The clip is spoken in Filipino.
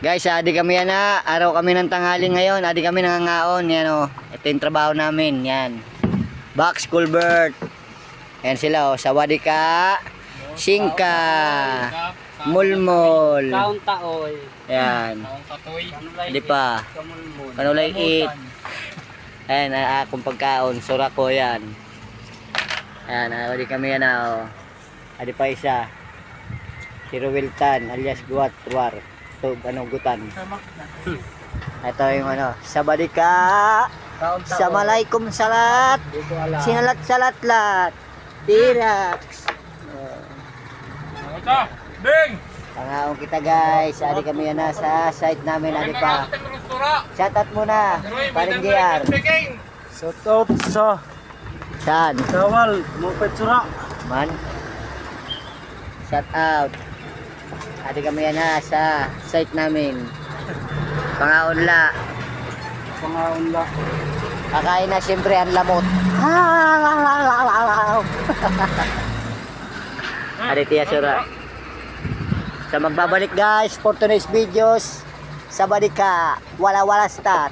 Guys, adi kami yan na. Araw kami ng tanghali ngayon. Adi kami nangangaon. Yan o. Ito yung trabaho namin. Yan. Box Culvert. Yan sila o. Sawadika. Singka. Mulmol. Kaon taoy. Yan. Hindi pa. Kanulay it. Ayan, akong pagkaon. Surako yan. Ayan, adi kami yan na o. Adi pa isa. Si Ruwiltan alias Guatwar. Gutan. Ito yung Sabadika. Assalamualaikum salat. Sinalat-salat-lat. Tirax. Bing! Pangaon kita guys. Adi kami yan sa site namin. Adi pa. Shoutout muna. Paring JR. Shout out sa Saan? Kawal Moped Sura. Man. Shout out. Adi kami yan sa site namin. Pangaunla. Pangaunla. Kakain na siyempre ang lamot. Adi tiya sura. Sa magbabalik guys for today's videos. Sabadika. Wala-wala start.